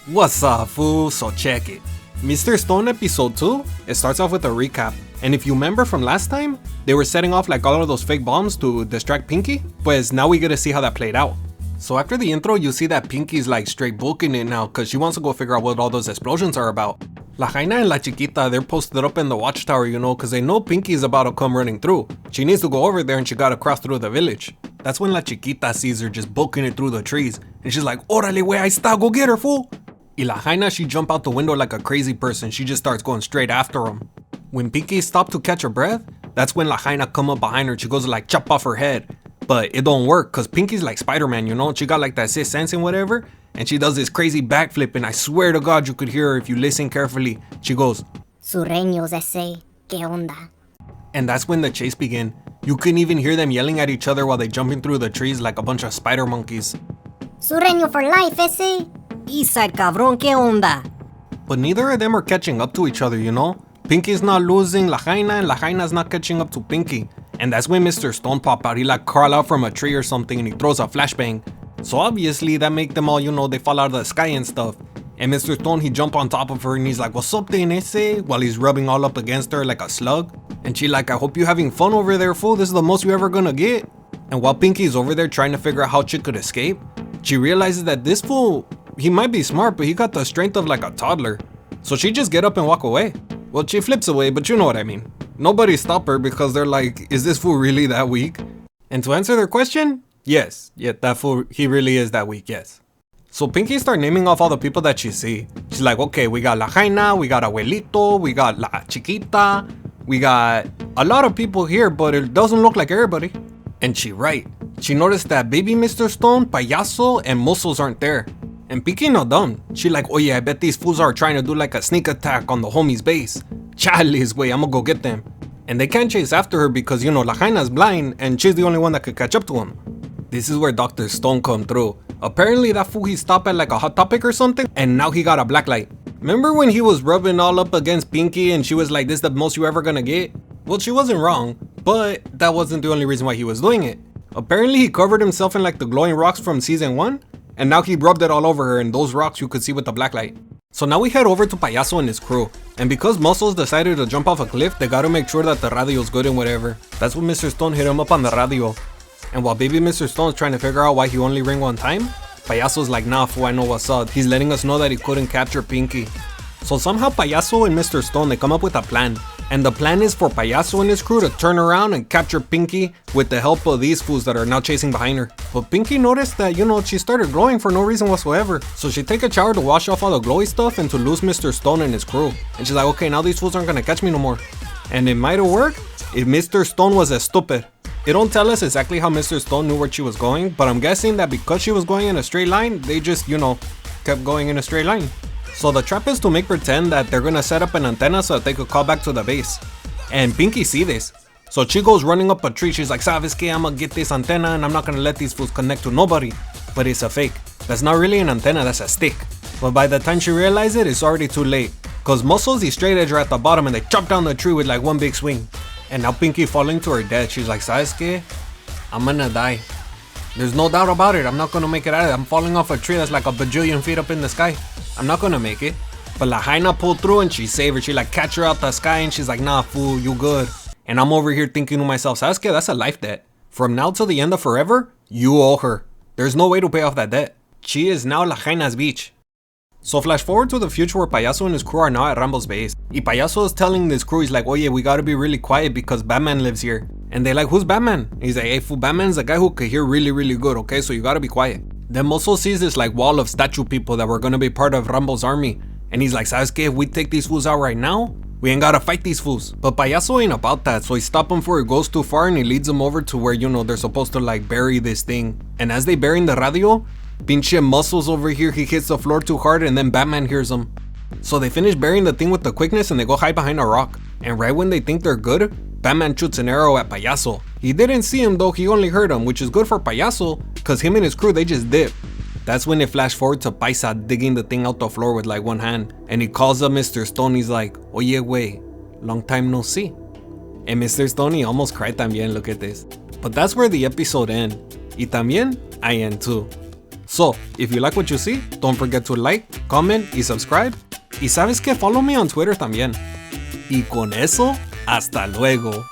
What's up, fool? So check it. Mr. Stone episode 2, it starts off with a recap. And if you remember from last time, they were setting off like all of those fake bombs to distract Pinky. Pues now we get to see how that played out. So after the intro, you see that Pinky's like straight booking it now cause she wants to go figure out what all those explosions are about. La Jaina and La Chiquita, they're posted up in the watchtower, you know, cause they know Pinky's about to come running through. She needs to go over there and she gotta cross through the village. That's when La Chiquita sees her just booking it through the trees. And she's like, Órale, wey, ahí está, go get her, fool! Y La Jaina, she jump out the window like a crazy person. She just starts going straight after him. When Pinky stopped to catch her breath, that's when La Jaina come up behind her. She goes to like chop off her head. But it don't work cause Pinky's like Spider-Man, you know? She got like that sixth sense and whatever. And she does this crazy backflip and I swear to God you could hear her if you listen carefully. She goes, Sureños ese, ¿qué onda? And that's when the chase began. You couldn't even hear them yelling at each other while they jumping through the trees like a bunch of spider monkeys. Sureño for life ese. Eastside cabrón, ¿qué onda? But neither of them are catching up to each other, you know? Pinky's not losing La Jaina and La Jaina's not catching up to Pinky. And that's when Mr. Stone pop out. He like crawl out from a tree or something and he throws a flashbang. So obviously that make them all, you know, they fall out of the sky and stuff. And Mr. Stone, he jump on top of her and he's like, what's up then, ese? While he's rubbing all up against her like a slug. And she like, I hope you having fun over there, fool. This is the most you ever gonna get. And while Pinky's over there trying to figure out how Chick could escape, she realizes that this fool, he might be smart, but he got the strength of like a toddler. So she just get up and walk away. Well, she flips away, but you know what I mean. Nobody stop her because they're like, is this fool really that weak? And to answer their question, yes. Yeah, that fool, he really is that weak, yes. So Pinky start naming off all the people that she see. She's like, okay, we got La Jaina, we got Abuelito, we got La Chiquita, we got a lot of people here, but it doesn't look like everybody. And she right. She noticed that baby Mr. Stone, Payaso, and Muscles aren't there. And Pinky not dumb. She like, oh yeah, I bet these fools are trying to do like a sneak attack on the homie's base. Chali's way, I'ma go get them. And they can't chase after her because, you know, La Jaina's blind and she's the only one that could catch up to him. This is where Dr. Stone come through. Apparently that fool he stopped at like a Hot Topic or something and now he got a black light. Remember when he was rubbing all up against Pinky and she was like, this is the most you ever gonna get? Well, she wasn't wrong, but that wasn't the only reason why he was doing it. Apparently he covered himself in like the glowing rocks from season 1 and now he rubbed it all over her and those rocks you could see with the black light. So now we head over to Payaso and his crew. And because Muscles decided to jump off a cliff, they gotta make sure that the radio's good and whatever. That's when Mr. Stone hit him up on the radio. And while baby Mr. Stone's trying to figure out why he only ring one time, Payaso's like, nah fool, I know what's up. He's letting us know that he couldn't capture Pinky. So somehow Payaso and Mr. Stone, they come up with a plan. And the plan is for Payaso and his crew to turn around and capture Pinky with the help of these fools that are now chasing behind her. But Pinky noticed that, you know, she started glowing for no reason whatsoever. So she take a shower to wash off all the glowy stuff and to lose Mr. Stone and his crew. And she's like, okay, now these fools aren't gonna catch me no more. And it might have worked if Mr. Stone was as stupid. It don't tell us exactly how Mr. Stone knew where she was going, but I'm guessing that because she was going in a straight line, they just, you know, kept going in a straight line. So the trap is to make pretend that they're gonna set up an antenna so that they could call back to the base. And Pinky see this. So she goes running up a tree. She's like, ¿Sabes qué? I'ma get this antenna and I'm not gonna let these fools connect to nobody. But it's a fake. That's not really an antenna, that's a stick. But by the time she realizes it, it's already too late. Cause Muscles, he straight edge her at the bottom and they chop down the tree with like one big swing. And now Pinky falling to her death. She's like, ¿Sabes qué? I'm gonna die. There's no doubt about it. I'm not gonna make it out of it. I'm falling off a tree that's like a bajillion feet up in the sky. I'm not gonna make it. But La Jaina pulled through and she saved her. She like catch her out the sky and she's like, nah fool, you good. And I'm over here thinking to myself, ¿Sabes qué? That's a life debt. From now till the end of forever, you owe her. There's no way to pay off that debt. She is now La Jaina's beach. So flash forward to the future where Payaso and his crew are now at Rambo's base. Y Payaso is telling this crew, he's like, oh yeah, we gotta be really quiet because Batman lives here. And they like, who's Batman? He's like, hey fool, Batman's the guy who could hear really, really good, okay? So you gotta be quiet. Then Muscle sees this like wall of statue people that were gonna be part of Rambo's army. And he's like, ¿Sabes qué? If we take these fools out right now, we ain't gotta fight these fools. But Payaso ain't about that, so he stops him before he goes too far and he leads them over to where, you know, they're supposed to like bury this thing. And as they bury the radio, pinche Muscles over here, he hits the floor too hard and then Batman hears him. So they finish burying the thing with the quickness and they go hide behind a rock. And right when they think they're good, Batman shoots an arrow at Payaso. He didn't see him though, he only heard him, which is good for Payaso, cause him and his crew, they just dip. That's when it flashed forward to Paisa digging the thing out the floor with like one hand. And he calls up Mr. Stone, he's like, oye wey, long time no see. And Mr. Stone, he almost cried también, look at this. But that's where the episode ends. Y también, I end too. So, if you like what you see, don't forget to like, comment y subscribe. Y sabes que follow me on Twitter también. Y con eso, hasta luego.